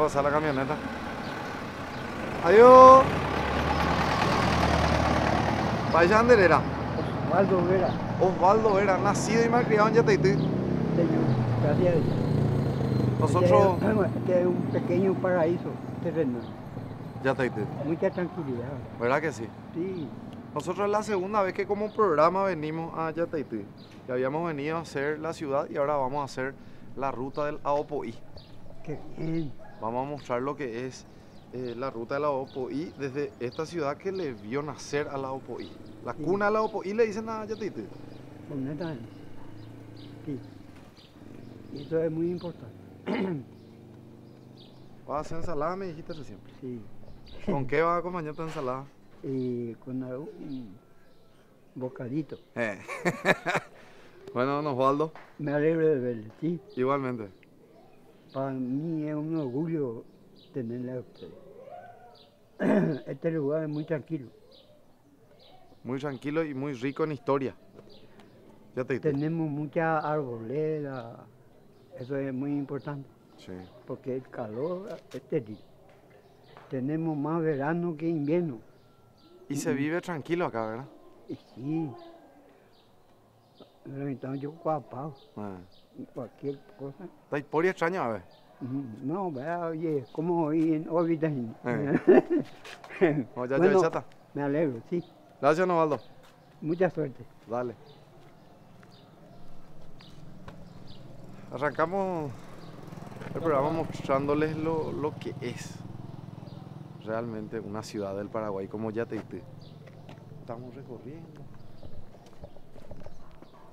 pasar la camioneta. Adiós. Payander era. Osvaldo Vera. Osvaldo Vera, nacido y malcriado en Yateití. Señor, gracias a Dios. Nosotros... Este es un pequeño paraíso terrenal. Yateití. Mucha tranquilidad. ¿Verdad que sí? Sí. Nosotros es la segunda vez que como programa venimos a Yateití. Ya habíamos venido a hacer la ciudad y ahora vamos a hacer la ruta del Aopoí. Qué bien. Vamos a mostrar lo que es la ruta del Aopoí desde esta ciudad que le vio nacer al Aopoí. La cuna del Aopoí le dicen a Yateití. Honestamente. Sí. Y eso es muy importante. ¿Vas a hacer ensalada? Me dijiste recién. Sí. ¿Con qué vas a acompañar tu ensalada? Y con un bocadito. Bueno, don Osvaldo. Me alegro de verle, sí. Igualmente. Para mí es un orgullo tenerle a usted. Este lugar es muy tranquilo. Muy tranquilo y muy rico en historia. Yateití. Tenemos mucha arboleda. Eso es muy importante. Sí. Porque el calor es terrible. Tenemos más verano que invierno. Y se vive tranquilo acá, ¿verdad? Y sí. Entonces yo guapado. Cualquier cosa. ¿Está por extraña, a ver? No, vea, oye, como hoy en órbita. Oh, ya, Bueno, chata. me alegro, sí. Gracias, don Osvaldo. Mucha suerte. Dale. Arrancamos el programa mostrándoles lo que es realmente una ciudad del Paraguay como Yateití. Estamos recorriendo.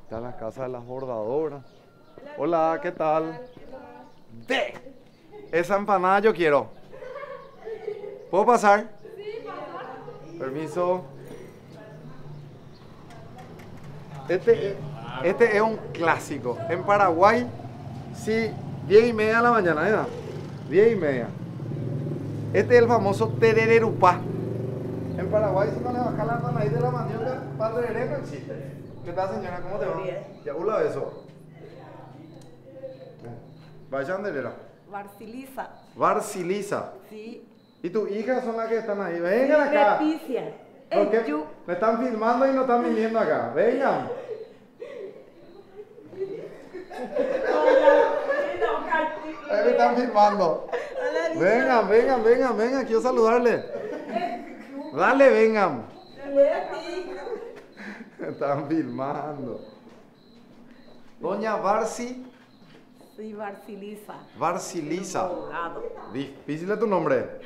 Está la casa de las bordadoras. Hola, ¿qué tal? De esa empanada yo quiero. ¿Puedo pasar? Sí, pasar. Permiso. Este es un clásico. En Paraguay, sí, 10:30 de la mañana, ¿verdad? 10:30. Este es el famoso terererupá. En Paraguay, si no le bajas la maíz de la mandioca, para tereré no existe. ¿Qué tal, señora? ¿Cómo te va? Ya, hola, eso. Vayan de era. Barcilisa. Barcilisa. Sí. ¿Y tus hijas son las que están ahí? Vengan acá. Leticia. Porque me están filmando y no están viniendo acá. Vengan. están filmando. Vengan, vengan, vengan, vengan, quiero saludarle. Dale, vengan. Están filmando. Doña Barci. Sí, Barcilisa. Barcilisa. Abogado. Difícil es tu nombre.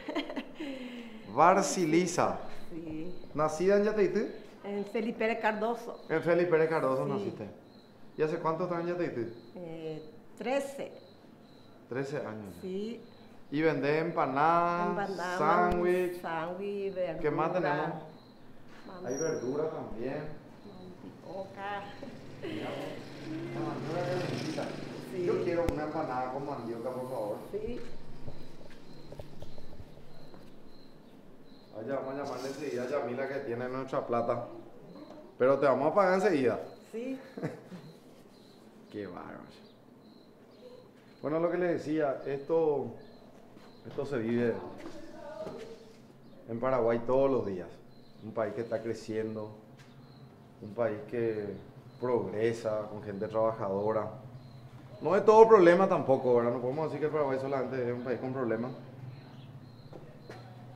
Barcilisa. Sí. ¿Nacida en Yateití? En Felipe Pérez Cardoso. En Felipe Pérez Cardoso Sí. naciste. ¿Y hace cuánto estás en Yateití? 13. 13 años. Sí. Y vendés empanadas, Empanada, sándwich. sándwich, verdura. ¿Qué más tenemos? Mam- Hay verdura también. Mandioca. La mandioca que es riquita. Sí. Yo quiero una empanada con mandioca, por favor. Sí. Allá vamos a llamarle enseguida a Yamila que tiene nuestra plata. Pero te vamos a pagar enseguida. Sí. Qué bárbaro. Bueno, lo que les decía, esto se vive en Paraguay todos los días. Un país que está creciendo, un país que progresa, con gente trabajadora. No es todo problema tampoco, ¿verdad? No podemos decir que Paraguay solamente es un país con problemas.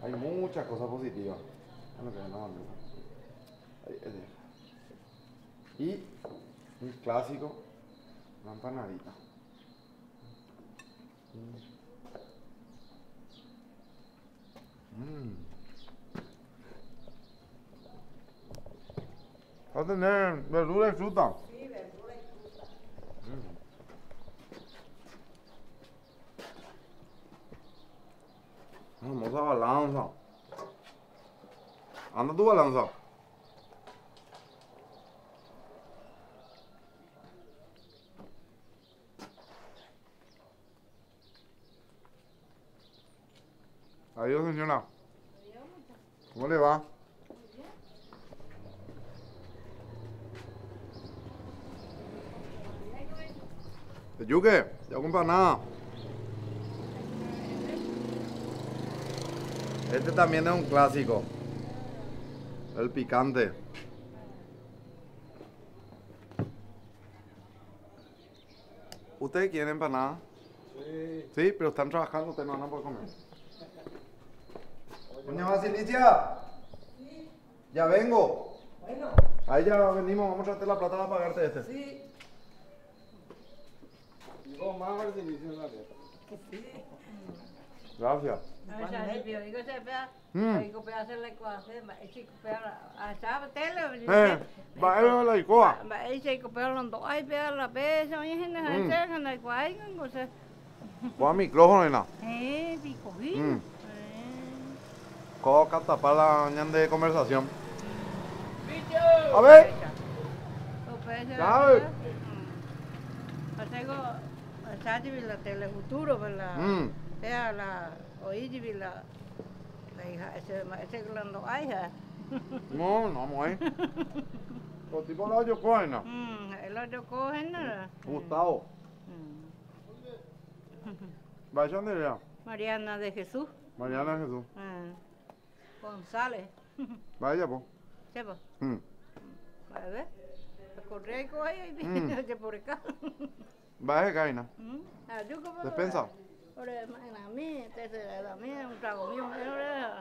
Hay muchas cosas positivas. Bueno, que no, ahí es de- y un clásico, una empanadita. Va a tener verdura y fruta. Sí, verdura y fruta. Hermosa balanza. Anda tu balanza. Adiós, señora. ¿Cómo le va? ¿De yuque? ¿Ya compra nada? Este también es un clásico. El picante. ¿Ustedes quieren empanada? Sí. Sí, pero están trabajando, ustedes no van a poder comer. Doña Basilicia. Ya vengo. Bueno, Ahí ya venimos, vamos a traerte la plata para pagarte este. sí. Y vos más a ver si me hicieron la dieta. Gracias. Va a la icoa. Pon el micrófono, nena. Coca tapar la ñan de conversación. A ver. Sabe. la telefuturo, ¿verdad? Sea la oír la hija, ese glando hija. No, no, mujer. Los tipos la yo cogen. El otro cogen, ¿no? Gustavo. Vaya donde ya. Mariana de Jesús. Mariana Jesús. González. Vaya, pues. ¿Sepa? A ver. Correa y coge y por acá. Vaya, Kaina. Despensa. Ahora, a mí, a mí, un trago mío,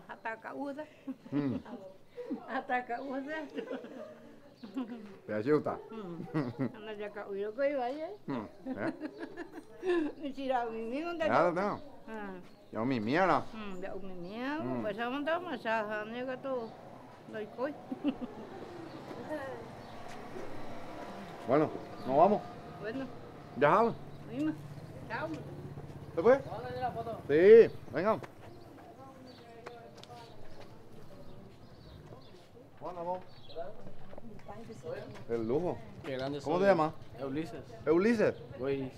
hasta causa. Hasta causa. Vea, chuta. Anda ya causa que vaya. Mira, mi mío, ¿dónde Ya lo tengo. Yo mi mierda. Ya, mi mío, pues a montar más a nega todo. Doy coi. Bueno, nos vamos. Bueno, Ya sabes. misma. Chao. ¿Se fue? Sí, venga. Bueno, vamos. El lujo. Qué grande ¿Cómo soy. te llamas? Ulises. Ulises. Luis.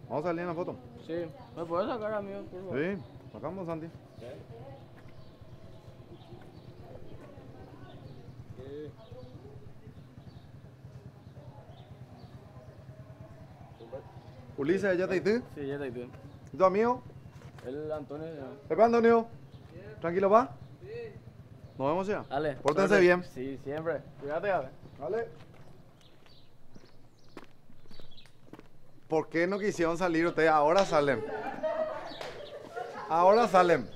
Vamos a salir en la foto. Sí. ¿Me puedes sacar a mí, por favor? Sí, sacamos, Santi. Ulises, ¿ya te diste? Sí, ya te digo. ¿Y tu amigo? El Antonio. Pepe Antonio. ¿Tranquilo, va? Sí. Nos vemos ya. Dale. Pórtense suerte. bien. Sí, siempre. Cuídate, a ver. Vale. ¿Por qué no quisieron salir ustedes? Ahora salen. Ahora salen.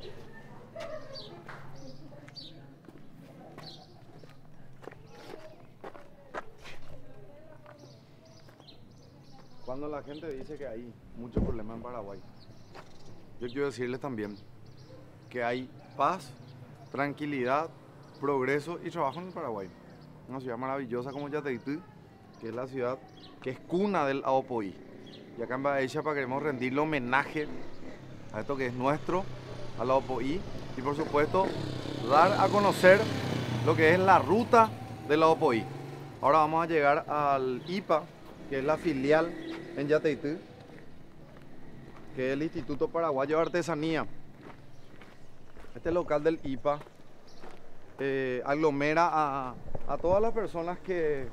Cuando la gente dice que hay mucho problema en Paraguay, yo quiero decirles también que hay paz, tranquilidad, progreso y trabajo en el Paraguay. Una ciudad maravillosa como Yateití, que es la ciudad que es cuna del Aopoí. Y acá en Baixapa queremos rendirle homenaje a esto que es nuestro, al Aopoí, y por supuesto dar a conocer lo que es la ruta del Aopoí. Ahora vamos a llegar al IPA, que es la filial en Yateití, que es el Instituto Paraguayo de Artesanía. Este local del IPA aglomera a todas las personas que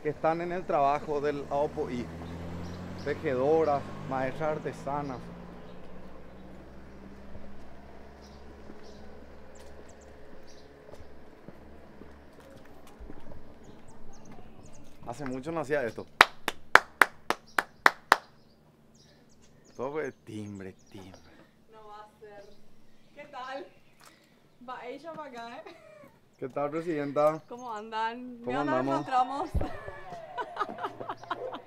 están en el trabajo del Aopoí. Tejedoras, maestras artesanas. Hace mucho no hacía esto. Todo fue timbre. No va a ser. ¿Qué tal? Va ella para acá, ¿eh? ¿Qué tal, presidenta? ¿Cómo andan? ¿Cómo Mira, nos andamos? encontramos.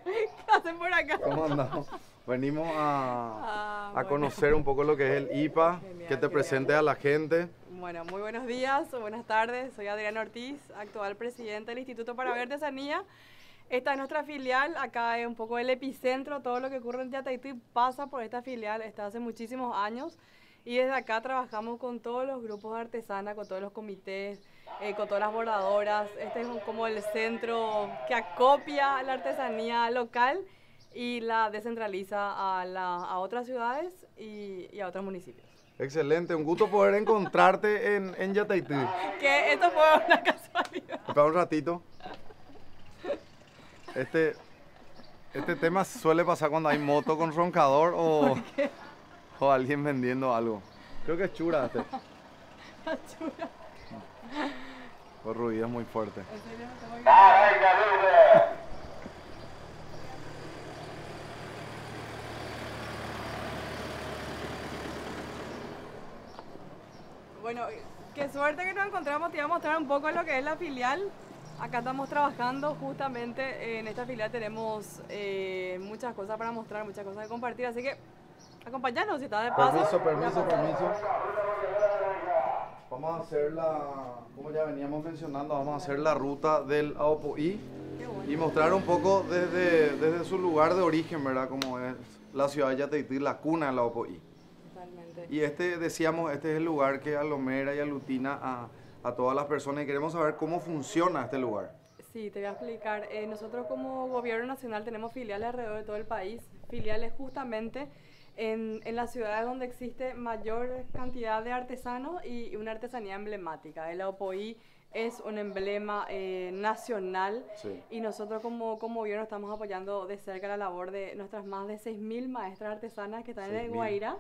¿Qué hacen por acá? ¿Cómo andamos? Venimos a Bueno. conocer un poco lo que es el IPA, Genial, que te genial. presente a la gente. Bueno, muy buenos días o buenas tardes. Soy Adriana Ortiz, actual presidenta del Instituto Paraguay de Artesanía. Esta es nuestra filial, acá es un poco el epicentro, todo lo que ocurre en Yateití pasa por esta filial, está hace muchísimos años. Y desde acá trabajamos con todos los grupos de artesanas, con todos los comités, con todas las bordadoras. Este es como el centro que acopia la artesanía local y la descentraliza a otras ciudades y a otros municipios. Excelente, un gusto poder encontrarte en Yateití. Que esto fue una casualidad. Espera un ratito. Este tema suele pasar cuando hay moto con roncador o alguien vendiendo algo. Creo que es chura este. Chura. El ruido es muy fuerte. En serio, no tengo que- Bueno, qué suerte que nos encontramos. Te iba a mostrar un poco lo que es la filial. Acá estamos trabajando justamente en esta filial. Tenemos muchas cosas para mostrar, muchas cosas que compartir. Así que acompáñanos si estás de paso. Permiso. Vamos a hacer como ya veníamos mencionando, vamos a hacer la ruta del Aopoí Qué bueno. y mostrar un poco desde su lugar de origen, ¿verdad? Como es la ciudad de Yateití, la cuna del Aopoí. Totalmente. Y decíamos, este es el lugar que aglomera y aglutina a todas las personas y queremos saber cómo funciona este lugar. Sí, te voy a explicar. Nosotros como gobierno nacional tenemos filiales alrededor de todo el país, filiales justamente en las ciudades donde existe mayor cantidad de artesanos y una artesanía emblemática. El Aopoí es un emblema nacional Sí. y nosotros como gobierno estamos apoyando de cerca la labor de nuestras más de 6.000 maestras artesanas que están en el 6.000. Guairá,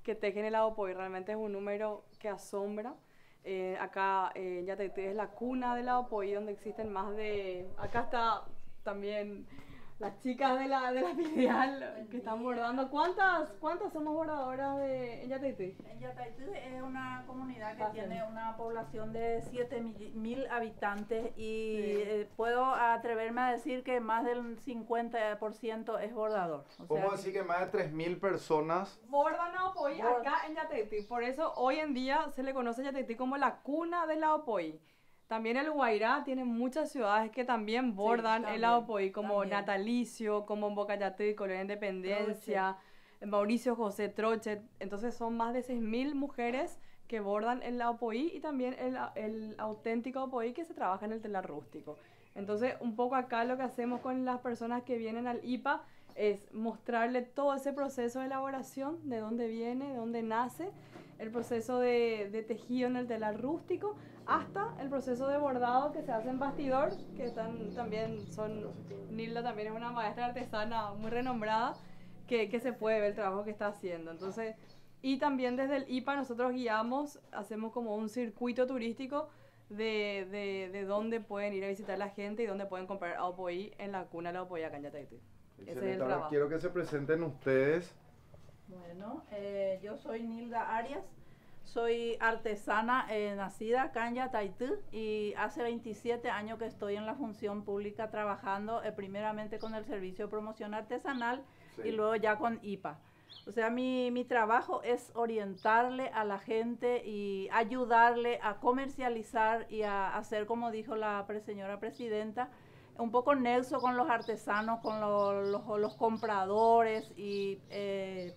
que tejen el Aopoí. Realmente es un número que asombra. Acá en Yateití es la cuna del Aopoí, donde existen más de... Acá está también las chicas de la filial que están bordando. ¿Cuántas somos bordadoras en Yateití? En Yateití es una comunidad que Pasen. tiene una población de 7.000 habitantes y Sí. puedo atreverme a decir que más del 50% es bordador. O sea ¿Cómo que- decir que más de 3.000 personas? Bordan Aopoí Bordan. acá en Yateití. Por eso hoy en día se le conoce a Yateití como la cuna del Aopoí. También el Guairá tiene muchas ciudades que también bordan el también, Aopoí, como también. Natalicio, como en Bocayatí, Colonia Independencia, Mauricio José Trochet. Entonces son más de 6.000 mujeres que bordan el Aopoí y también el auténtico Aopoí que se trabaja en el telar rústico. Entonces un poco acá lo que hacemos con las personas que vienen al IPA es mostrarle todo ese proceso de elaboración, de dónde viene, de dónde nace, el proceso de tejido en el telar rústico, hasta el proceso de bordado que se hace en bastidor, que Nilda también es una maestra artesana muy renombrada, que se puede ver el trabajo que está haciendo. Entonces, y también desde el IPA nosotros guiamos, hacemos como un circuito turístico de dónde pueden ir a visitar la gente y dónde pueden comprar Aopoí en la cuna de Aopoí acá en Yateití. Ese es el Excelente. Ahora trabajo. quiero que se presenten ustedes. Bueno, yo soy Nilda Arias, soy artesana nacida acá en Yataití y hace 27 años que estoy en la función pública trabajando primeramente con el servicio de promoción artesanal y luego ya con IPA. O sea, mi trabajo es orientarle a la gente y ayudarle a comercializar y a hacer, como dijo la señora presidenta, un poco nexo con los artesanos, con los compradores y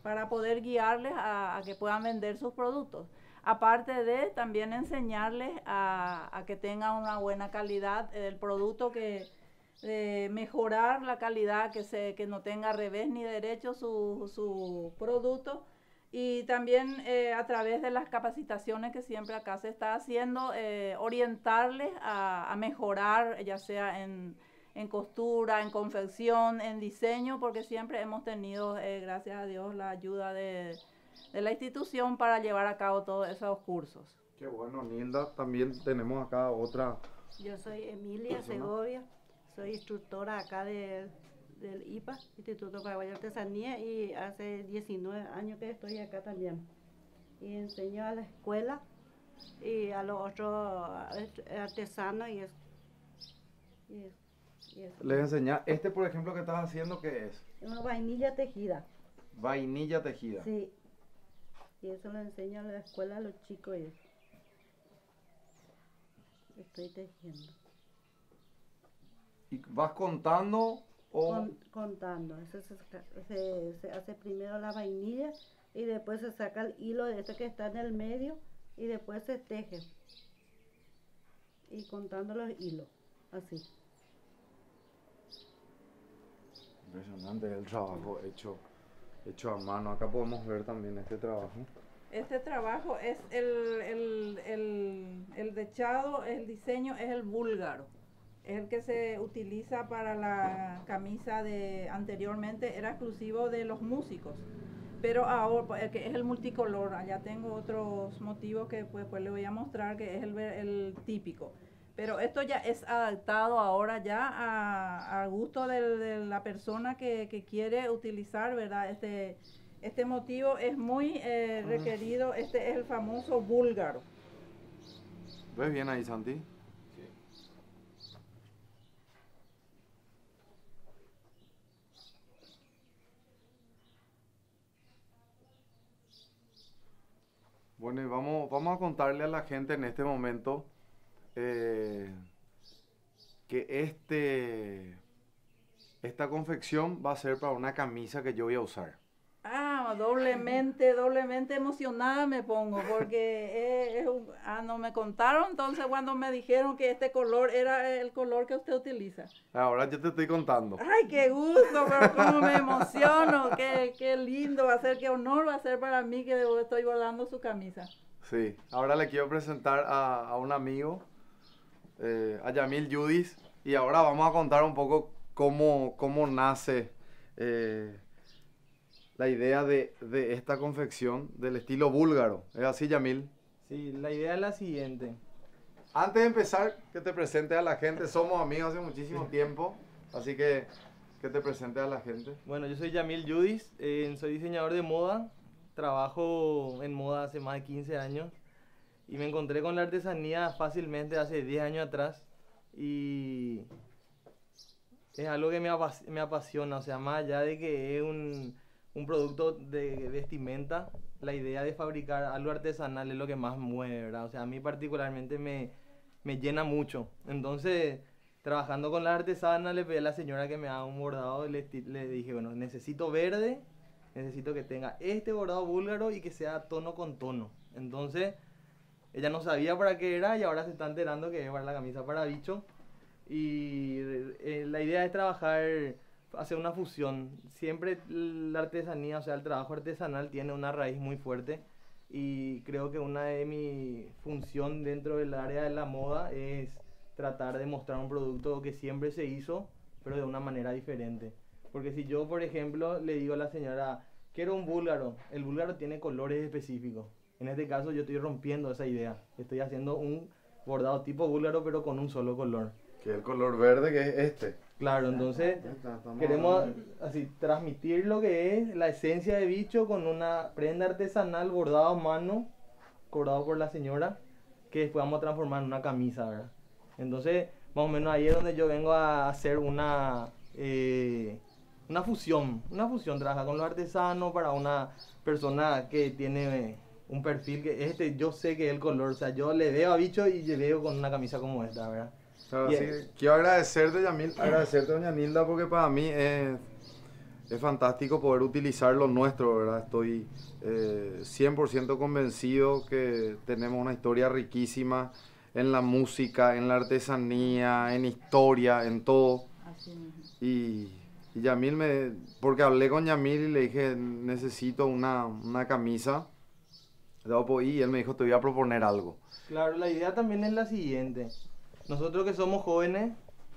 para poder guiarles a que puedan vender sus productos. Aparte de también enseñarles a que tengan una buena calidad del producto, mejorar la calidad, que no tenga revés ni derecho su producto. Y también a través de las capacitaciones que siempre acá se está haciendo, orientarles a mejorar, ya sea en costura, en confección, en diseño, porque siempre hemos tenido, gracias a Dios, la ayuda de la institución para llevar a cabo todos esos cursos. Qué bueno, Nilda. También tenemos acá otra. Yo soy Emilia persona. Segovia, soy instructora acá del IPA, Instituto Paraguayo de Artesanía, y hace 19 años que estoy acá también. Y enseño a la escuela y a los otros artesanos y eso. Les enseña. Este, por ejemplo, que estás haciendo, ¿qué es? Una vainilla tejida. Vainilla tejida. Sí. Y eso lo enseño a la escuela a los chicos y eso. Estoy tejiendo. ¿Y vas contando o...? Contando. Eso se hace primero la vainilla y después se saca el hilo de este que está en el medio y después se teje. Y contando los hilos, así. Impresionante el trabajo hecho a mano. Acá podemos ver también este trabajo. Este trabajo es el dechado, el diseño es el búlgaro. Es el que se utiliza para la camisa anteriormente, era exclusivo de los músicos. Pero ahora, que es el multicolor, allá tengo otros motivos que pues le voy a mostrar, que es el típico. Pero esto ya es adaptado ahora ya a gusto de la persona que quiere utilizar, ¿verdad? Este motivo es muy requerido, este es el famoso búlgaro. ¿Ves bien ahí, Santi? Bueno, y vamos a contarle a la gente en este momento que esta confección va a ser para una camisa que yo voy a usar. Ah, doblemente emocionada me pongo, porque no me contaron, entonces cuando me dijeron que este color era el color que usted utiliza. Ahora yo te estoy contando. Ay, qué gusto, pero cómo me emociono, qué lindo va a ser, qué honor va a ser para mí que estoy bordando su camisa. Sí, ahora le quiero presentar a un amigo, a Yamil Yudis, y ahora vamos a contar un poco cómo nace la idea de esta confección del estilo búlgaro. ¿Es así, Yamil? Sí, la idea es la siguiente. Antes de empezar, que te presentes a la gente. Somos amigos hace muchísimo tiempo, así que te presentes a la gente. Bueno, yo soy Yamil Yudis, soy diseñador de moda, trabajo en moda hace más de 15 años y me encontré con la artesanía fácilmente hace 10 años atrás y es algo que me apasiona, o sea, más allá de que es un producto de vestimenta, la idea de fabricar algo artesanal es lo que más mueve, ¿verdad? O sea, a mí particularmente me llena mucho. Entonces, trabajando con la artesana, le pedí a la señora que me haga un bordado y le dije, bueno, necesito verde, necesito que tenga este bordado búlgaro y que sea tono con tono. Entonces, ella no sabía para qué era y ahora se está enterando que es para la camisa para bicho. Y la idea es hacer una fusión. Siempre la artesanía, o sea, el trabajo artesanal tiene una raíz muy fuerte y creo que una de mi función dentro del área de la moda es tratar de mostrar un producto que siempre se hizo, pero de una manera diferente. Porque si yo, por ejemplo, le digo a la señora, quiero un búlgaro, el búlgaro tiene colores específicos. En este caso yo estoy rompiendo esa idea. Estoy haciendo un bordado tipo búlgaro, pero con un solo color. Que es el color verde, que es este. Claro, entonces queremos así transmitir lo que es la esencia de bicho con una prenda artesanal bordada a mano, bordado por la señora, que después vamos a transformar en una camisa, ¿verdad? Entonces, más o menos ahí es donde yo vengo a hacer una fusión, trabajar con los artesanos para una persona que tiene un perfil que yo sé que es el color, o sea, yo le veo a bicho y le veo con una camisa como esta, ¿verdad? Claro, sí, quiero agradecerte, Yamil, doña Nilda, porque para mí es fantástico poder utilizar lo nuestro, ¿verdad? Estoy 100% convencido que tenemos una historia riquísima en la música, en la artesanía, en historia, en todo. Así mismo. Y Yamil porque hablé con Yamil y le dije, necesito una camisa de Opoí, y él me dijo, te voy a proponer algo. Claro, la idea también es la siguiente. Nosotros que somos jóvenes,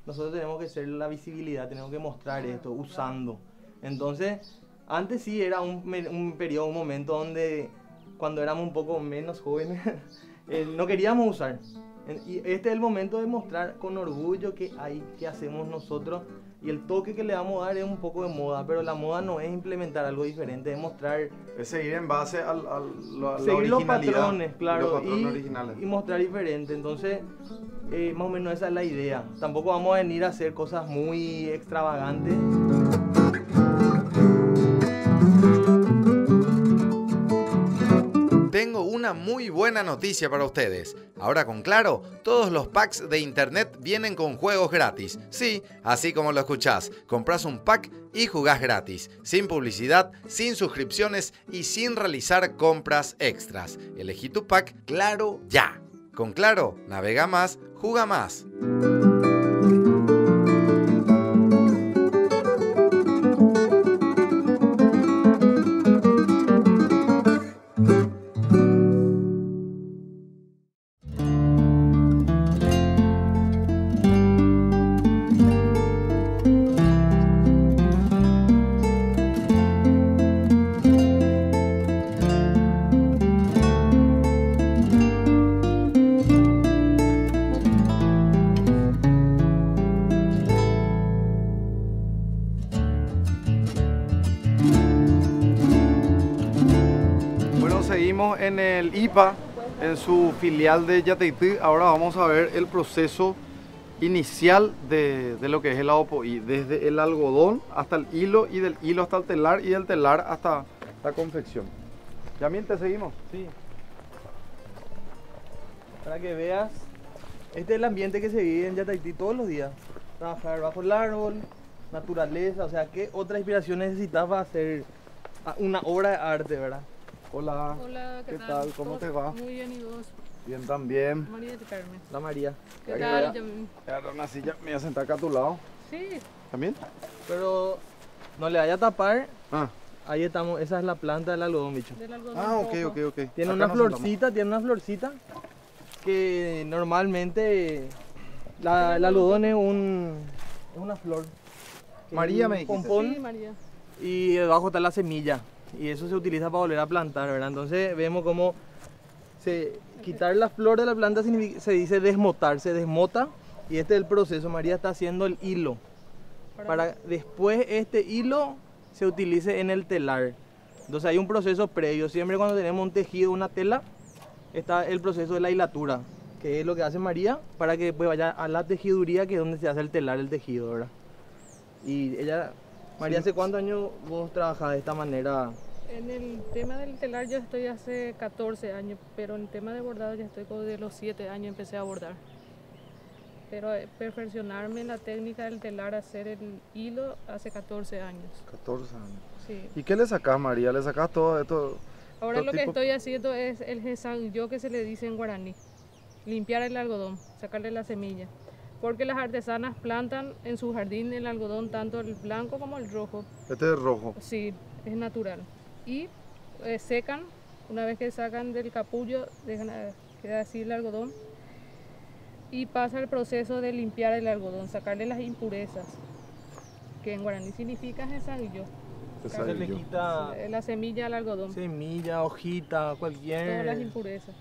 nosotros tenemos que ser la visibilidad, tenemos que mostrar esto usando. Entonces, antes sí era un periodo, un momento donde cuando éramos un poco menos jóvenes, no queríamos usar. Y este es el momento de mostrar con orgullo qué hacemos nosotros, y el toque que le vamos a dar es un poco de moda, pero la moda no es implementar algo diferente, es mostrar... Es seguir en base a la seguir los patrones, los claro, patrones originales. y mostrar diferente. Entonces, más o menos esa es la idea. Tampoco vamos a venir a hacer cosas muy extravagantes. Tengo una muy buena noticia para ustedes. Ahora con Claro, todos los packs de internet vienen con juegos gratis. Sí, así como lo escuchás. Comprás un pack y jugás gratis. Sin publicidad, sin suscripciones y sin realizar compras extras. Elegí tu pack Claro ya. Con Claro, navega más, juega más. Seguimos en el IPA, en su filial de Yateití. Ahora vamos a ver el proceso inicial de lo que es el Opoí, desde el algodón hasta el hilo, y del hilo hasta el telar, y del telar hasta la confección. Yamil, ¿te seguimos? Sí. Para que veas, este es el ambiente que se vive en Yataití todos los días. Trabajar bajo el árbol, naturaleza, o sea, ¿qué otra inspiración necesitas para hacer una obra de arte, verdad? Hola. Hola, ¿Qué tal? ¿Cómo te va? Muy bien, ¿y vos? Bien también. María del Carmen. La María. ¿Qué Ahí tal? voy a agarrar una silla, me voy a sentar acá a tu lado. Sí. ¿También? Pero no le vaya a tapar. Ah, Ahí estamos, esa es la planta del algodón, bicho. Del algodón ok, rojo. ok. Tiene Acá una nos florcita que normalmente el algodón es una flor. María Un me dijiste. pompón, Sí, María. y debajo está la semilla. Y eso se utiliza para volver a plantar, ¿verdad? Entonces vemos cómo quitar la flor de la planta se dice desmotar, se desmota, y este es el proceso. María está haciendo el hilo para después este hilo se utilice en el telar. Entonces hay un proceso previo. Siempre cuando tenemos un tejido, una tela, está el proceso de la hilatura, que es lo que hace María para que después vaya a la tejiduría, que es donde se hace el telar, el tejido, ¿verdad? Y ella... María, ¿hace cuántos años vos trabajás de esta manera? En el tema del telar yo estoy hace 14 años, pero en el tema de bordado ya estoy como de los 7 años empecé a bordar. Pero perfeccionarme en la técnica del telar, hacer el hilo, hace 14 años. 14 años. Sí. ¿Y qué le sacás, María? ¿Le sacás todo esto? Ahora todo lo que tipo- estoy haciendo es el yo que se le dice en guaraní. Limpiar el algodón, sacarle la semilla. Porque las artesanas plantan en su jardín el algodón, tanto el blanco como el rojo. Este es rojo. Sí, es natural. Y secan, una vez que sacan del capullo, dejan queda así el algodón. Y pasa el proceso de limpiar el algodón, sacarle las impurezas, que en guaraní significa jesaguillo. Se le quita La semilla al algodón, semilla, hojita, todas las cualquier impurezas.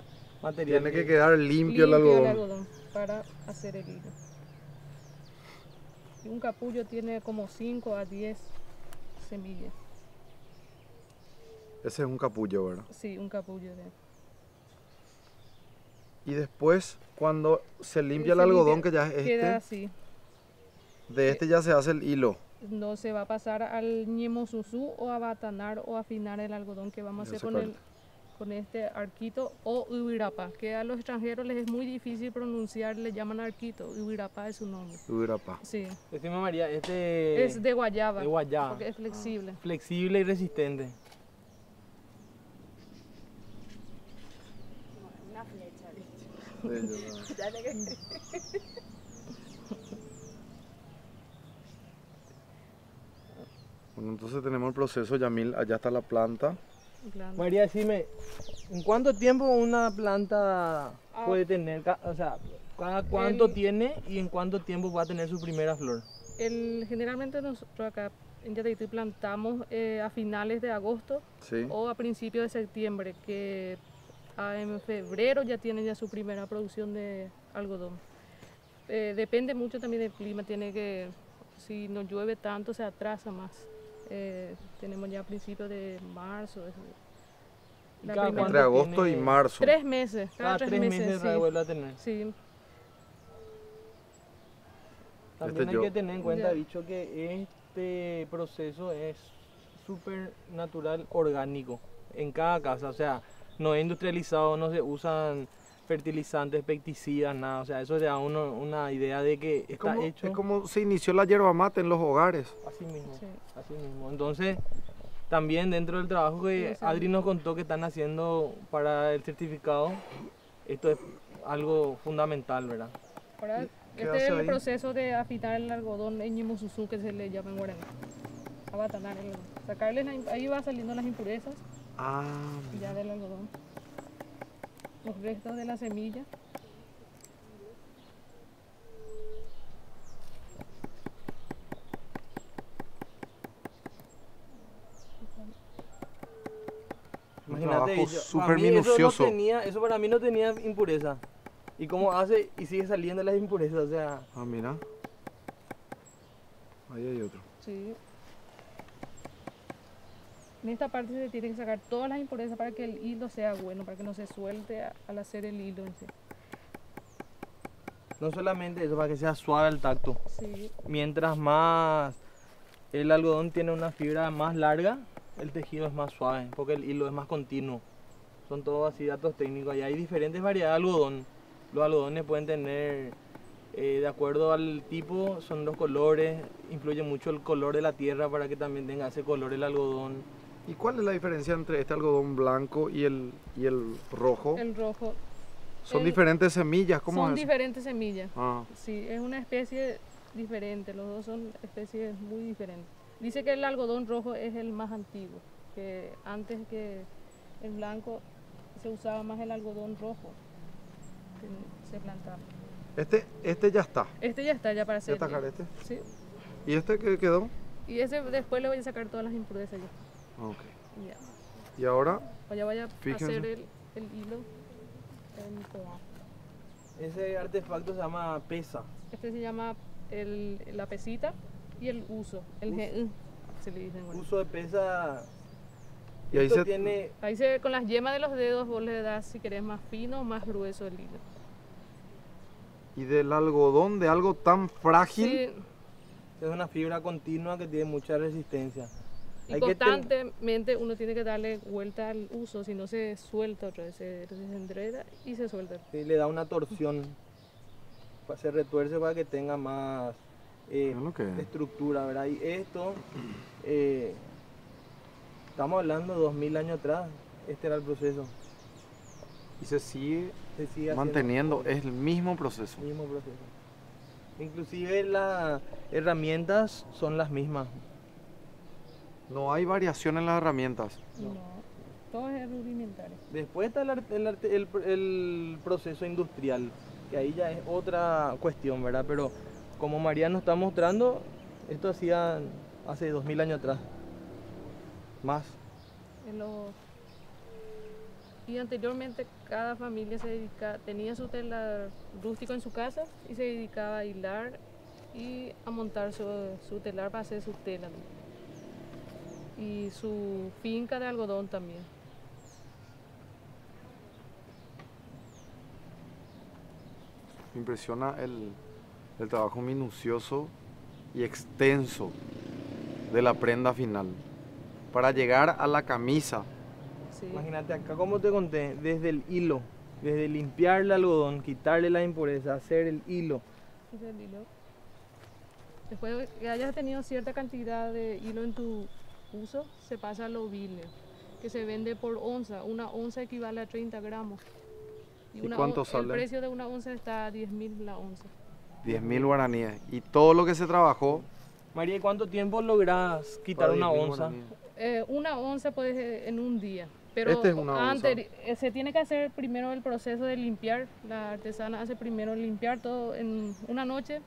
material. Tiene que quedar limpio el Limpio algodón. para hacer el hilo. Y un capullo tiene como 5 a 10 semillas. Ese es un capullo, ¿verdad? Sí, un capullo de... Y después, cuando se limpia el Se algodón, limpia, que ya es queda este, así. de este ya se hace el hilo. No se va a pasar al ñemozuzú o a batanar o afinar el algodón que vamos a Ya hacer se con, corta. con este arquito o uirapá, que a los extranjeros les es muy difícil pronunciar, le llaman arquito, uirapá es su nombre. Urapa. Sí, Decime María, este es de guayaba, de guayaba. porque es flexible. Flexible y resistente. Una flecha, Bueno, entonces tenemos el proceso, Yamil, allá está la planta. Claro. María, decime, ¿en cuánto tiempo una planta puede tener, o sea, cada cuánto tiene y en cuánto tiempo va a tener su primera flor? Generalmente nosotros acá en Yataití plantamos a finales de agosto Sí. o a principios de septiembre, que en febrero ya tienen ya su primera producción de algodón. Depende mucho también del clima, tiene que, si no llueve tanto se atrasa más. Tenemos ya a principios de marzo. La cada primera- Entre agosto y tiene- marzo. 3 meses, Cada 3 meses sí. vuelve a tener. Sí, También Este hay yo- que tener en cuenta, Ya. dicho, que este proceso es súper natural, orgánico, en cada casa. O sea, no es industrializado, no se usan fertilizantes, pesticidas, nada. O sea, eso te da uno una idea de que Es está como, hecho es como se inició la yerba mate en los hogares. así mismo. sí. Así mismo. Entonces, también dentro del trabajo que Sí, o sea, Adri nos contó que están haciendo para el certificado, esto es algo fundamental, ¿verdad? Ahora, ¿Qué este hace es el ahí? proceso de afinar el algodón en ñemozuzú, que se le llama en guaraní. Abatanar el algodón. Sacarle ahí va saliendo las impurezas Ah, ya del algodón. Los restos de la semilla. trabajo para súper mí minucioso. Eso para mí no tenía impureza. Y cómo hace y sigue saliendo las impurezas, o sea, ah, mira. Ahí hay otro. Sí. En esta parte se tiene que sacar todas las impurezas para que el hilo sea bueno, para que no se suelte al hacer el hilo en sí. no solamente eso, para que sea suave al tacto. Sí, Mientras más el algodón tiene una fibra más larga, el tejido es más suave, porque el hilo es más continuo. Son todos así datos técnicos. Y hay diferentes variedades de algodón. Los algodones pueden tener, de acuerdo al tipo, son los colores, influye mucho el color de la tierra para que también tenga ese color el algodón. ¿Y cuál es la diferencia entre este algodón blanco y el rojo? el rojo. Son el- diferentes semillas, ¿cómo Son es? diferentes semillas. Ah, Sí, es una especie diferente, los dos son especies muy diferentes. Dice que el algodón rojo es el más antiguo, que antes que el blanco se usaba más el algodón rojo, que se plantaba. este ya está. Este ya está ya para ¿Ya hacer. está este? Sí. ¿Y este qué quedó? Y ese después le voy a sacar todas las impurezas ya. Ok. Ya. Y ahora, O ya voy a Fíjense. hacer el hilo en toda. Ese artefacto se llama pesa. Este se llama la pesita y el uso, el GU, se le dice en guaraní. Uso de pesa. y ahí Esto se, tiene, Ahí con las yemas de los dedos vos le das si querés más fino o más grueso el hilo. y del algodón, de algo tan frágil, Sí, es una fibra continua que tiene mucha resistencia. y Hay que constantemente uno tiene que darle vuelta al uso, si no se suelta otra vez, se enreda y se suelta. Sí, le da una torsión, se retuerce para que tenga más Es lo que es. estructura, ¿verdad? Y esto, estamos hablando de 2000 años atrás, este era el proceso. y se sigue Se sigue haciendo manteniendo, todo es el mismo proceso. el mismo proceso. Inclusive las herramientas son las mismas. No hay variación en las herramientas. No, todo es rudimentario. Después está el proceso industrial, que ahí ya es otra cuestión, ¿verdad? Pero como María nos está mostrando, esto hacían hace 2000 años atrás. Más. Y anteriormente cada familia tenía su telar rústico en su casa y se dedicaba a hilar y a montar su telar para hacer sus telas. Y su finca de algodón también. Me impresiona el trabajo minucioso y extenso de la prenda final. Para llegar a la camisa. Sí. Imagínate acá, como te conté, desde el hilo, desde limpiar el algodón, quitarle la impureza, hacer el hilo. Ese es el hilo. Después de que hayas tenido cierta cantidad de hilo en tu uso, se pasa al ovile, que se vende por onza. Una onza equivale a 30 gramos. ¿Y cuánto sale? El precio de una onza está a 10.000 la onza. 10.000 guaraníes. Y todo lo que se trabajó. María, ¿y cuánto tiempo logras quitar una 10.000 onza? guaraníes. Una onza puedes en un día. Pero Este es una onza. se tiene que hacer primero el proceso de limpiar. La artesana hace primero limpiar todo en una noche.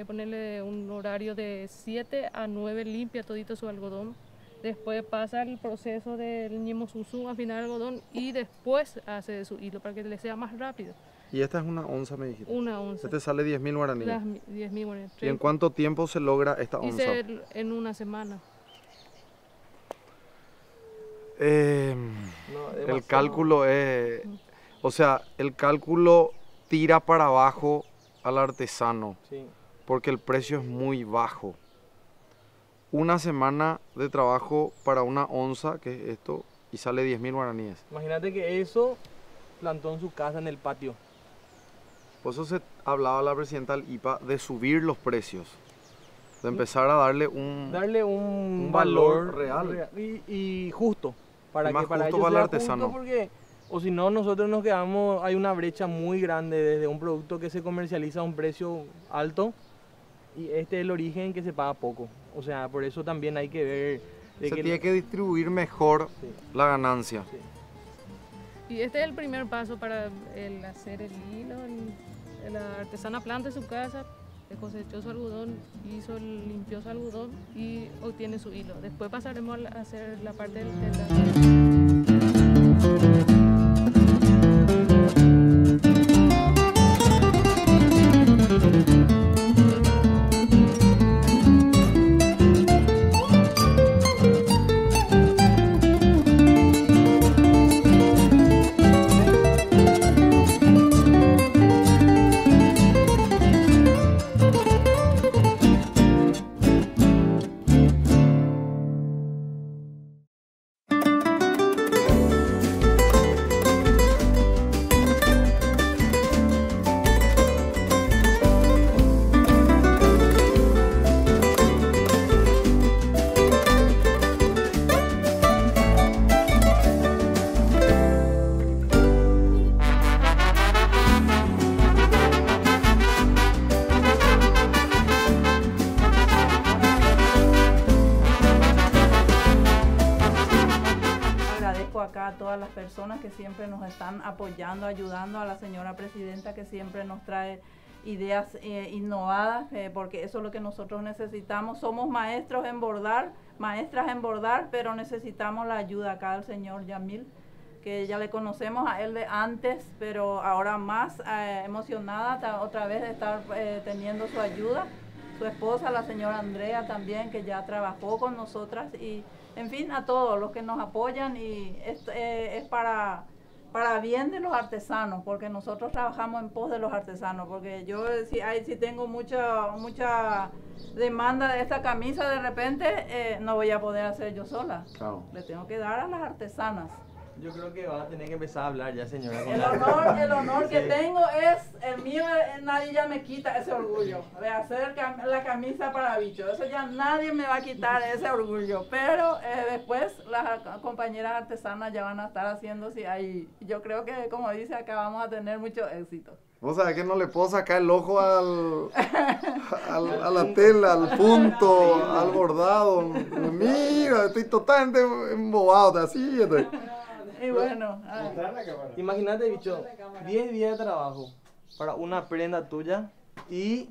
Ponerle un horario de 7 a 9, limpia todito su algodón. Después pasa el proceso del ñemozuzú, afinar el algodón y después hace su hilo para que le sea más rápido. Y esta es una onza, me dijiste. Una onza. Este sale 10.000 guaraníes. Las 10.000 guaraníes. ¿Y en cuánto tiempo se logra esta onza? Hice en una semana. No, El demasiado. cálculo es... O sea, el cálculo tira para abajo al artesano. Sí. Porque el precio es muy bajo. Una semana de trabajo para una onza, que es esto, y sale 10.000 guaraníes. Imagínate que eso plantó en su casa en el patio. Por eso se hablaba la presidenta del IPA de subir los precios. De empezar a darle un un valor real. Y justo. Para Más que para justo ellos para el sea artesano. justo, porque o si no nosotros nos quedamos, hay una brecha muy grande desde un producto que se comercializa a un precio alto y este es el origen que se paga poco. O sea, por eso también hay que ver de Se que tiene que distribuir mejor Sí. la ganancia. Sí. Y este es el primer paso para el hacer el hilo. La artesana planta en su casa, cosechó su algodón, limpió su algodón y obtiene su hilo. Después pasaremos a hacer la parte del telar. Acá a todas las personas que siempre nos están apoyando, ayudando, a la señora presidenta que siempre nos trae ideas innovadas, porque eso es lo que nosotros necesitamos. Somos maestros en bordar, maestras en bordar, pero necesitamos la ayuda acá del señor Yamil, que ya le conocemos a él de antes, pero ahora más emocionada otra vez de estar teniendo su ayuda. Su esposa, la señora Andrea también, que ya trabajó con nosotras, y en fin, a todos los que nos apoyan, y es para bien de los artesanos, porque nosotros trabajamos en pos de los artesanos, porque yo si tengo mucha demanda de esta camisa de repente, no voy a poder hacer yo sola. Claro. Le tengo que dar a las artesanas. Yo creo que vas a tener que empezar a hablar ya, señora. El honor que tengo es el mío, nadie ya me quita ese orgullo de hacer la camisa para bicho. Eso ya nadie me va a quitar ese orgullo. Pero después las compañeras artesanas ya van a estar haciendo, yo creo que, como dice acá, vamos a tener mucho éxito. Vos sabés que no le puedo sacar el ojo a la tela, al punto, al bordado. Mira, estoy totalmente embobado, así estoy. Y bueno, Imagínate, bicho, 10 días de trabajo para una prenda tuya y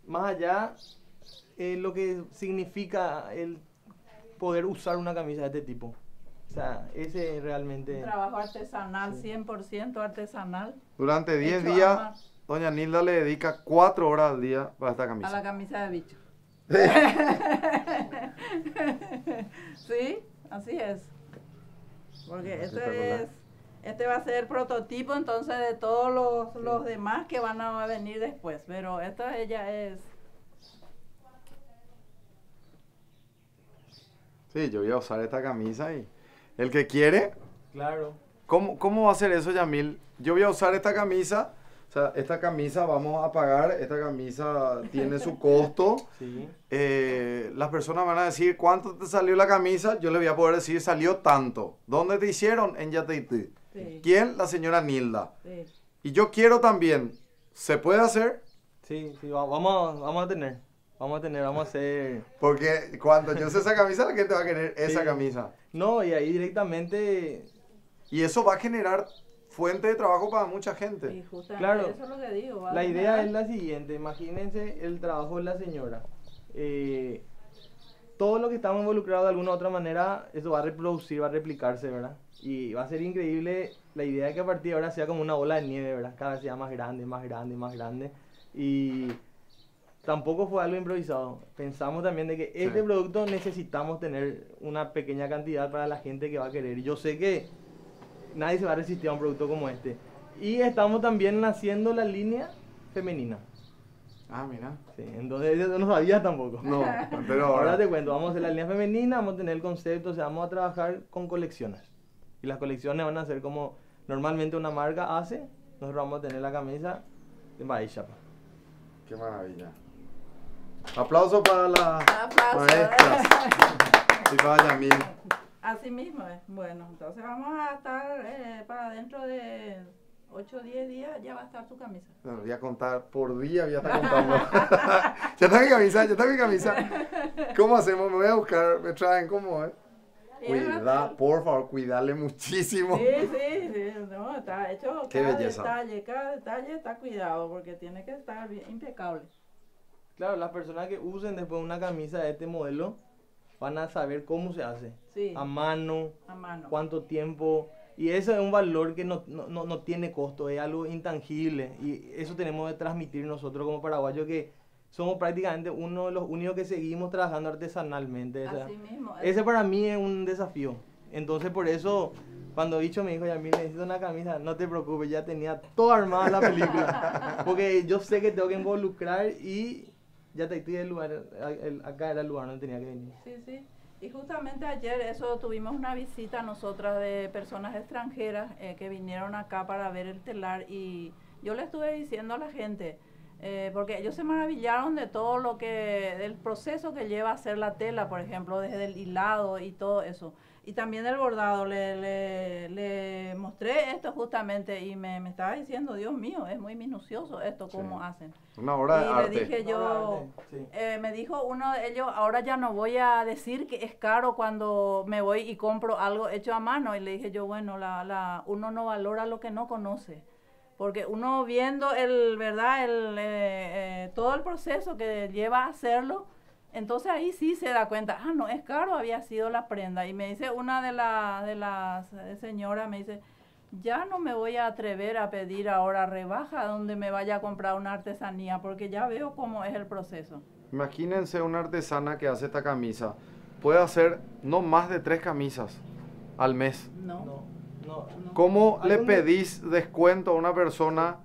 más allá lo que significa el poder usar una camisa de este tipo. O sea, ese realmente... trabajo artesanal, 100% artesanal. Durante 10 Hecho días a doña Nilda le dedica 4 horas al día para esta A camisa. la camisa de bicho. Sí, así es. Porque Espectacular. este va a ser el prototipo entonces de todos los demás que van a venir después. Pero esta ella es... Sí, yo voy a usar esta camisa y el que quiere, Claro. ¿cómo va a ser eso, Yamil? Yo voy a usar esta camisa, o sea, esta camisa vamos a pagar, esta camisa tiene su costo. Sí. Las personas van a decir, ¿cuánto te salió la camisa? Yo le voy a poder decir, salió tanto. ¿Dónde te hicieron? En Yateití. Sí, ¿Quién? La señora Nilda. sí. Y yo quiero también, ¿se puede hacer? Sí, vamos a tener. Vamos a hacer... Porque cuando yo use esa camisa, la gente va a querer esa Sí. camisa. No, y ahí directamente... Y eso va a generar fuente de trabajo para mucha Y gente. justamente Claro. eso es lo que digo. va a La idea generar- es la siguiente, imagínense el trabajo de la señora. Todo lo que estamos involucrados de alguna u otra manera, eso va a reproducir, va a replicarse, ¿verdad? Y va a ser increíble la idea de que a partir de ahora sea como una bola de nieve, ¿verdad? Cada vez sea más grande, más grande, más grande. Y tampoco fue algo improvisado. Pensamos también de que este Sí. producto necesitamos tener una pequeña cantidad para la gente que va a querer. Y yo sé que nadie se va a resistir a un producto como este. Y estamos también haciendo la línea femenina. Ah, mira. Sí, entonces eso no sabías tampoco. No, pero Ahora ahora... te cuento, vamos a hacer la línea femenina, vamos a tener el concepto, o sea, vamos a trabajar con colecciones. Y las colecciones van a ser como normalmente una marca hace, nosotros vamos a tener la camisa de Baishapa. Qué maravilla. Aplauso para las Aplauso. maestras. Y para Yamil. Así mismo es. Bueno, entonces vamos a estar para dentro de 8 o 10 días ya va a estar tu camisa. No, voy a contar, por día voy a estar contando. Ya está mi camisa, ya está mi camisa. ¿Cómo hacemos? Me voy a buscar, me traen, ¿cómo es? Y es Cuida, rápido. por favor, cuidarle muchísimo. Sí, no, está hecho Qué belleza. cada detalle está cuidado porque tiene que estar bien, impecable. Claro, las personas que usen después una camisa de este modelo van a saber cómo se hace. Sí, A mano, a mano. cuánto tiempo. Y eso es un valor que no tiene costo, es algo intangible. Y eso tenemos que transmitir nosotros como paraguayos, que somos prácticamente uno de los únicos que seguimos trabajando artesanalmente. O sea, Así mismo. ese para mí es un desafío. Entonces por eso, cuando Bicho me dijo, Yamil, necesito una camisa, no te preocupes, ya tenía todo armada la película. Porque yo sé que tengo que involucrar y ya te estoy el lugar, acá era el lugar donde tenía que venir. Sí. Y justamente ayer eso tuvimos una visita nosotras de personas extranjeras que vinieron acá para ver el telar y yo le estuve diciendo a la gente, porque ellos se maravillaron de todo lo que, del proceso que lleva a hacer la tela, por ejemplo, desde el hilado y todo eso. Y también el bordado, le mostré esto justamente y me estaba diciendo, Dios mío, es muy minucioso esto, cómo Sí. hacen. Una obra de Y arte. le dije yo, Sí. me dijo uno de ellos, ahora ya no voy a decir que es caro cuando me voy y compro algo hecho a mano. Y le dije yo, bueno, uno no valora lo que no conoce. Porque uno viendo todo el proceso que lleva a hacerlo, entonces ahí sí se da cuenta, no es caro, había sido la prenda. Y me dice una de las señoras, me dice, ya no me voy a atrever a pedir ahora rebaja donde me vaya a comprar una artesanía, porque ya veo cómo es el proceso. Imagínense una artesana que hace esta camisa. Puede hacer no más de 3 camisas al mes. No. No. ¿Cómo Hay le un pedís descuento a una persona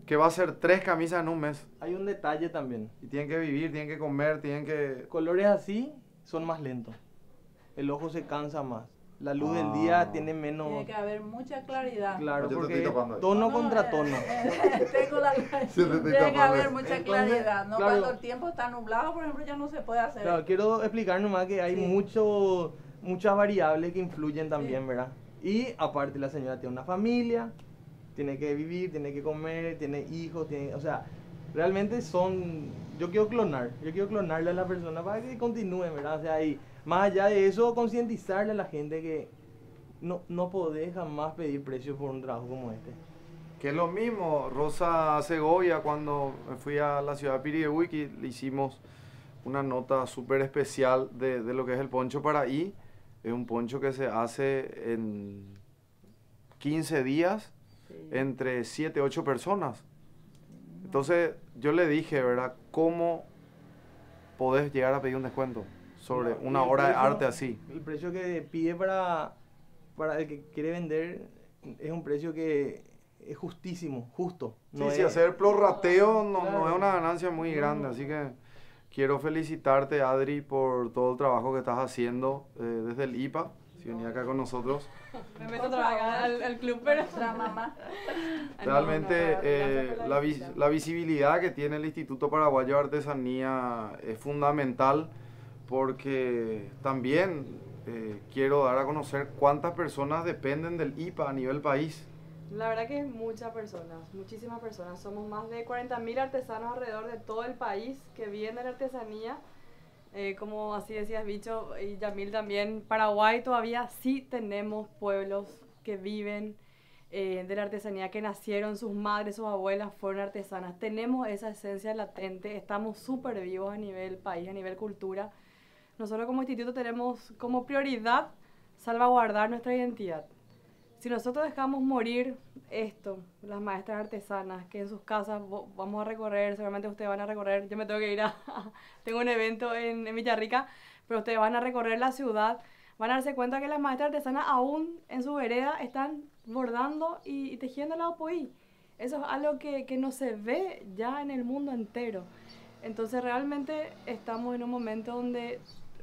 que va a hacer 3 camisas en un mes? Hay un detalle también. Y tienen que vivir, tienen que comer, tienen que... Colores así son más lentos. El ojo se cansa más. La luz del día tiene menos... Tiene que haber mucha claridad. Claro, Yo te porque estoy tapando ahí. tono contra tono. Tengo la te estoy tiene que tapando. haber mucha Entonces, claridad, ¿no? claro. Cuando el tiempo está nublado, por ejemplo, ya no se puede hacer. Claro, quiero explicar nomás que hay Sí. muchas variables que influyen también, Sí. ¿verdad? Y aparte la señora tiene una familia, tiene que vivir, tiene que comer, tiene hijos, o sea, realmente yo quiero clonarle a la persona para que continúe, ¿verdad? O sea, y más allá de eso, concientizarle a la gente que no podés jamás pedir precios por un trabajo como este. Que es lo mismo, Rosa Segovia, cuando me fui a la ciudad de Pirihuiqui, le hicimos una nota súper especial de lo que es el poncho Paraí. Es un poncho que se hace en 15 días Sí. entre 7, 8 personas. Entonces yo le dije, ¿verdad? ¿Cómo podés llegar a pedir un descuento sobre No, una y el obra de precio- arte así? El precio que pide para el que quiere vender es un precio que es justísimo, justo. Sí, es- sí, hacer prorrateo no Claro. es una ganancia muy No. grande, así que quiero felicitarte, Adri, por todo el trabajo que estás haciendo desde el IPA, si venía acá con nosotros. Me meto a trabajar al club, pero... La mamá. Realmente gracias por la visita. la visibilidad que tiene el Instituto Paraguayo de Artesanía es fundamental porque también quiero dar a conocer cuántas personas dependen del IPA a nivel país. La verdad que es muchas personas, muchísimas personas. Somos más de 40.000 artesanos alrededor de todo el país que viven de la artesanía. Como así decías, Bicho, y Yamil también, Paraguay todavía sí tenemos pueblos que viven de la artesanía, que nacieron, sus madres, sus abuelas fueron artesanas. Tenemos esa esencia latente, estamos súper vivos a nivel país, a nivel cultura. Nosotros como instituto tenemos como prioridad salvaguardar nuestra identidad. Si nosotros dejamos morir esto, las maestras artesanas, que en sus casas vamos a recorrer, seguramente ustedes van a recorrer, yo me tengo que ir tengo un evento en Villarrica, pero ustedes van a recorrer la ciudad, van a darse cuenta que las maestras artesanas aún en su vereda están bordando y tejiendo la opoí. Eso es algo que no se ve ya en el mundo entero. Entonces realmente estamos en un momento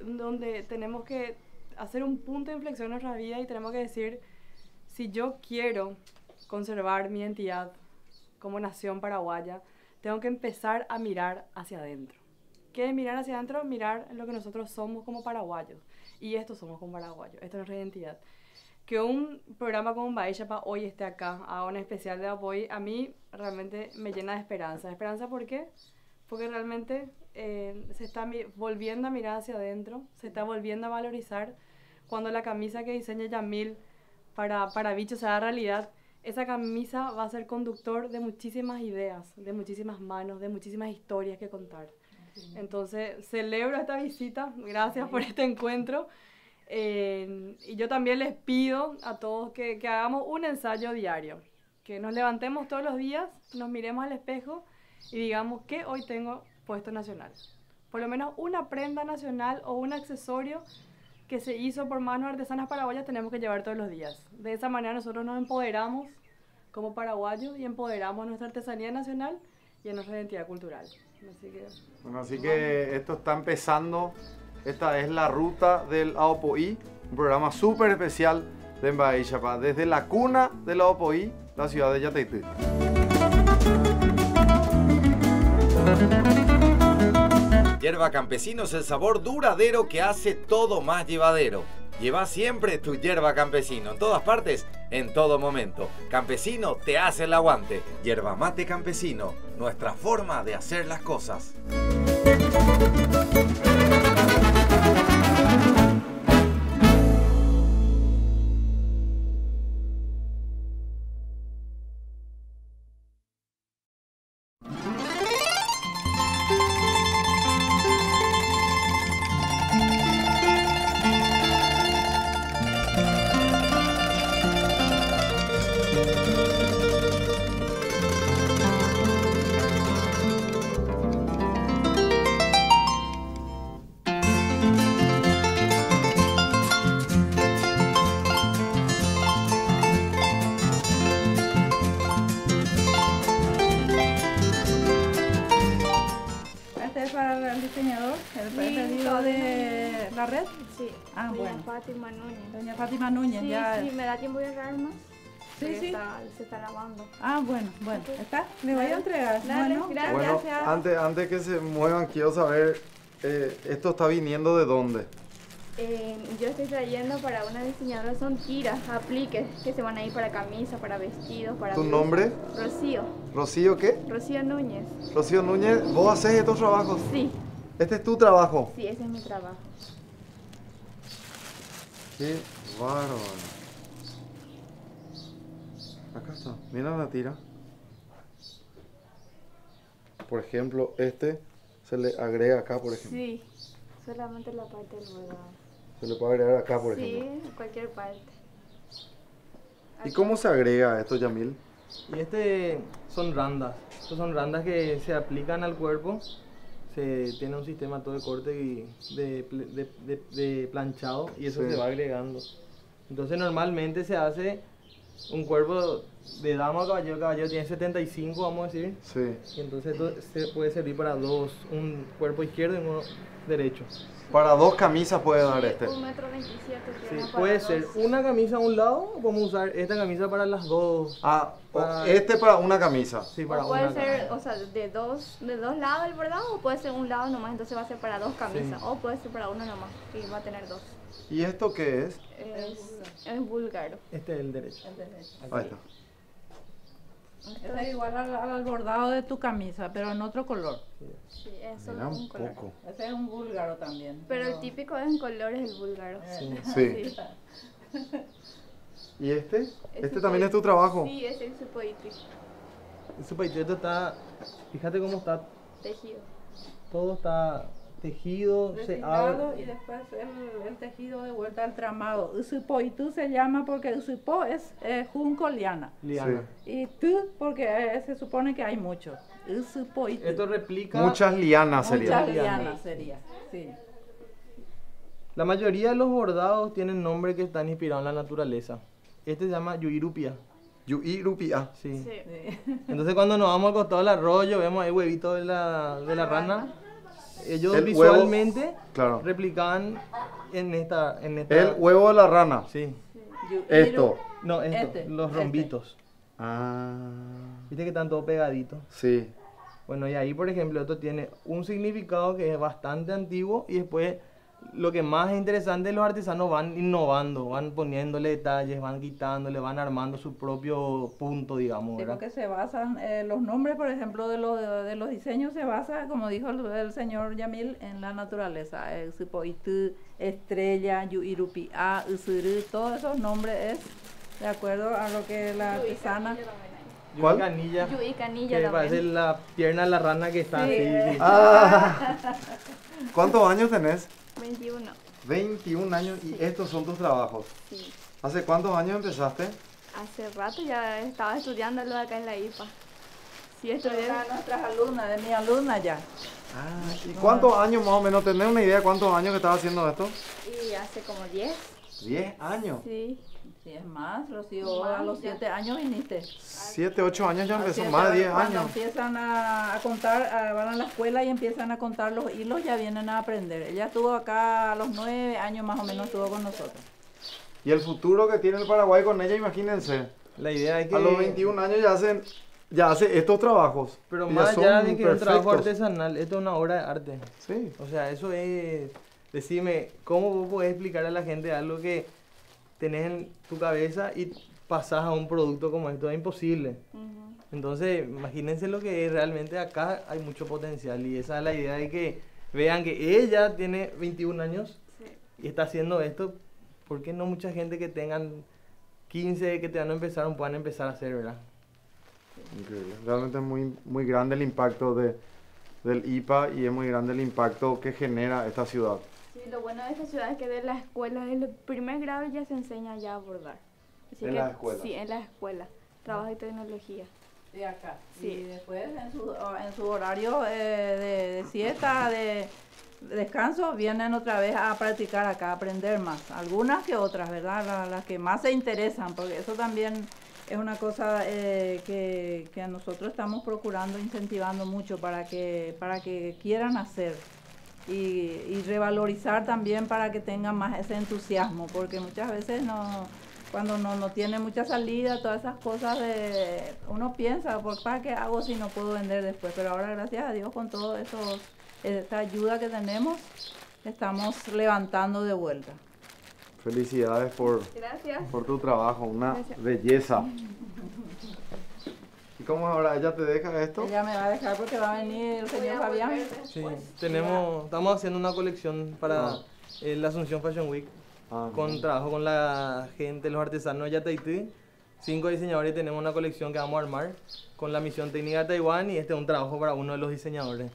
donde tenemos que hacer un punto de inflexión en nuestra vida y tenemos que decir, si yo quiero conservar mi identidad como nación paraguaya, tengo que empezar a mirar hacia adentro. ¿Qué es mirar hacia adentro? Mirar lo que nosotros somos como paraguayos. Y esto somos como paraguayos, esta es nuestra identidad. Que un programa como Baishapa hoy esté acá, a un especial de apoyo, a mí realmente me llena de esperanza. ¿Esperanza por qué? Porque realmente se está volviendo a mirar hacia adentro, se está volviendo a valorizar. Cuando la camisa que diseña Yamil para Bicho se da realidad, esa camisa va a ser conductor de muchísimas ideas, de muchísimas manos, de muchísimas historias que contar. Entonces, celebro esta visita, gracias por este encuentro. Y yo también les pido a todos que hagamos un ensayo diario, que nos levantemos todos los días, nos miremos al espejo y digamos que hoy tengo puesto nacional. Por lo menos una prenda nacional o un accesorio que se hizo por manos artesanas paraguayas tenemos que llevar todos los días. De esa manera nosotros nos empoderamos como paraguayos y empoderamos nuestra artesanía nacional y en nuestra identidad cultural. Así que esto está empezando, esta es la ruta del AOPOI, un programa súper especial de Baishapa, desde la cuna del AOPOI, la ciudad de Yateití. Yerba Campesino es el sabor duradero que hace todo más llevadero. Lleva siempre tu Yerba Campesino, en todas partes, en todo momento. Campesino te hace el aguante. Yerba Mate Campesino, nuestra forma de hacer las cosas. Este es para el diseñador, el pedido de la red. Sí, Ah, doña bueno. Fátima Núñez. Doña Fátima Núñez, Sí, ya. sí, me da tiempo de agarrar más. Sí, porque sí. se está lavando. Ah, bueno, ¿está? Le voy a entregar. Dale, Bueno, gracias. Bueno, antes que se muevan, quiero saber, ¿esto está viniendo de dónde? Yo estoy trayendo para una diseñadora, son tiras, apliques, que se van a ir para camisa, para vestidos, para... ¿Tu blusas. nombre? Rocío, ¿Rocío qué? Rocío Núñez. Rocío Núñez, ¿vos haces estos trabajos? Sí, ¿Este es tu trabajo? sí, ese es mi trabajo. Qué bárbaro. Acá está, mira la tira. Por ejemplo, este se le agrega acá, por ejemplo. Sí, solamente la parte del bordado. Se le puede agregar acá, por Sí, ejemplo. cualquier parte. ¿Y cómo se agrega esto, Yamil? Y son randas. Estos son randas que se aplican al cuerpo. Se tiene un sistema todo de corte y de planchado y eso Sí. se va agregando. Entonces normalmente se hace un cuerpo de dama o caballero. El caballero tiene 75, vamos a decir. Sí. Y entonces esto se puede servir para dos, un cuerpo izquierdo y uno derecho. Para 2 camisas puede dar este. 1,27 m. Sí, puede ser una camisa a un lado o podemos usar esta camisa para las dos. Ah, Para- este para una camisa. Sí, para O puede una ser, camisa. o sea, de dos lados el bordado, o puede ser un lado nomás, entonces va a ser para 2 camisas. Sí. O puede ser para uno nomás, y va a tener 2. ¿Y esto qué es? Es búlgaro. Este es el derecho. Ahí está. Es igual al bordado de tu camisa, pero en otro color. Sí, es Mira solo un un color. poco. Ese es un búlgaro también. Pero el típico en colores el búlgaro. Sí. ¿Y este? Ese ¿Este también fue- es tu trabajo? Sí, ese es su poetry. Ese paiteto está, fíjate cómo está, Tejido. todo está tejido, se Desfilado abre. y después el tejido de vuelta al tramado. Usupoitú se llama porque usupo es junco liana. Liana. Y tú porque se supone que hay muchos. Usupoitú. Esto replica. Muchas lianas sería. Muchas lianas sería. Sí. La mayoría de los bordados tienen nombres que están inspirados en la naturaleza. Este se llama yuirupia. Yuirupia. Sí. Sí. Entonces cuando nos vamos al costado del arroyo, vemos ahí huevitos de la rana. Ellos El visualmente Claro. replicaban en esta. El huevo de la rana. Sí. Esto. No, esto, Este, los este. rombitos. Ah. Viste que están todos pegaditos. Sí. Bueno, y ahí, por ejemplo, esto tiene un significado que es bastante antiguo y después lo que más es interesante, los artesanos van innovando, van poniéndole detalles, van quitándole, van armando su propio punto, digamos, Sí, ¿verdad? porque se basan, los nombres, por ejemplo, de los diseños se basa, como dijo el señor Yamil, en la naturaleza. Supoitú, estrella, yuirupia, usuru, todos esos nombres es de acuerdo a lo que la artesana... ¿Cuál? Canilla, Yui canilla que también. parece la pierna de la rana que está Sí. así. Ah. ¿Cuántos años tenés? 21. 21 años y estos son tus trabajos. Sí. ¿Hace cuántos años empezaste? Hace rato ya estaba estudiándolo acá en la IPA. Sí, estudié. Una de nuestras alumnas, de mi alumna ya. ¿Y cuántos años más o menos? ¿Tenés una idea de cuántos años que estás haciendo esto? Y hace como 10. 10 años. Sí. Sí, es más, Rocío, Más, a los ya. 7 años viniste. 7, 8 años ya empezó, Así es, más de 10 cuando años. empiezan a contar, van a la escuela y empiezan a contar los hilos, ya vienen a aprender. Ella estuvo acá a los 9 años más o menos, estuvo con nosotros. Y el futuro que tiene el Paraguay con ella, imagínense. La idea es que... A los 21 años ya hace estos trabajos. Pero Y más ya allá son de que es un trabajo perfectos. artesanal, esto es una obra de arte. Sí. O sea, eso es... Decime, ¿cómo vos podés explicar a la gente algo que tenés en tu cabeza y pasás a un producto como esto? Es imposible. Entonces, imagínense lo que es realmente acá, hay mucho potencial y esa es la idea de que vean que ella tiene 21 años y está haciendo esto. ¿Por qué no mucha gente que tengan 15, que te van a empezar, puedan empezar a hacer, verdad? Increíble. Realmente es muy grande el impacto del IPA y es muy grande el impacto que genera esta ciudad. Sí, lo bueno de esta ciudad es que de la escuela, desde el primer grado ya se enseña ya a bordar. Así ¿En que, la escuela? Sí, en la escuela. Trabajo y tecnología. De acá. Sí. Y después en su horario de siesta, de descanso, vienen otra vez a practicar acá, a aprender más. Algunas que otras, ¿verdad? Las que más se interesan, porque eso también es una cosa que nosotros estamos procurando, incentivando mucho para que quieran hacer. Y revalorizar también para que tengan más ese entusiasmo, porque muchas veces cuando no tiene mucha salida, todas esas cosas uno piensa, ¿para qué hago si no puedo vender después? Pero ahora, gracias a Dios, con todo eso, esta ayuda que tenemos, estamos levantando de vuelta. Felicidades por Gracias. tu trabajo, una Gracias. belleza. ¿Y cómo es ahora? ¿Ella te deja esto? Ella me va a dejar porque va a venir el señor Fabián. Sí, estamos haciendo una colección para la Asunción Fashion Week con trabajo con la gente, los artesanos de Yataití. 5 diseñadores, tenemos una colección que vamos a armar con la misión técnica de Taiwán y este es un trabajo para uno de los diseñadores.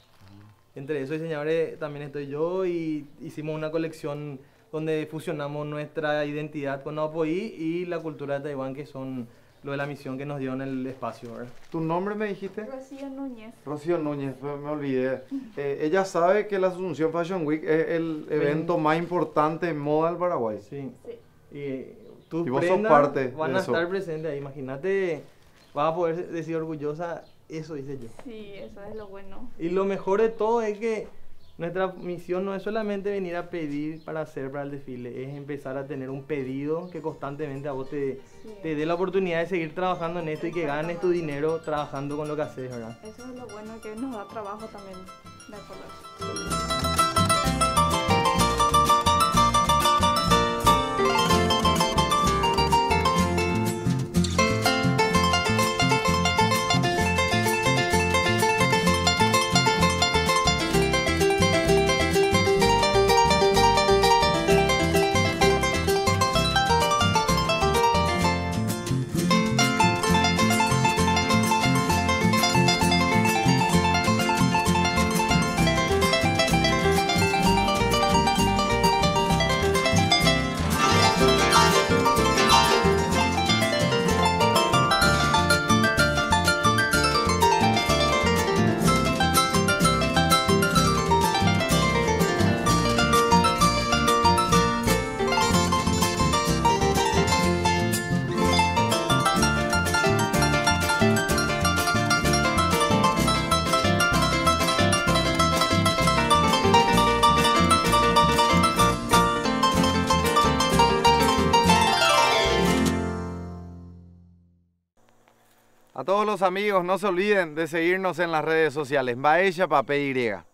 Entre esos diseñadores también estoy yo y hicimos una colección donde fusionamos nuestra identidad con Apoí y la cultura de Taiwán, que son lo de la misión que nos dio en el espacio, ¿verdad? ¿Tu nombre me dijiste? Rocío Núñez. Rocío Núñez, me olvidé. Ella sabe que la Asunción Fashion Week es el evento más importante en moda del Paraguay. Sí. Sí. Y tus Y vos sos prendas parte van de a eso. estar presentes ahí. Imagínate, vas a poder decir orgullosa, eso hice yo. Sí, eso es lo bueno. Y lo mejor de todo es que nuestra misión no es solamente venir a pedir para hacer para el desfile, es empezar a tener un pedido que constantemente a vos te dé la oportunidad de seguir trabajando en esto y que ganes tu dinero trabajando con lo que haces, ¿verdad? Eso es lo bueno, que nos da trabajo también. De acuerdo. A todos los amigos, no se olviden de seguirnos en las redes sociales. Baella Papé Y.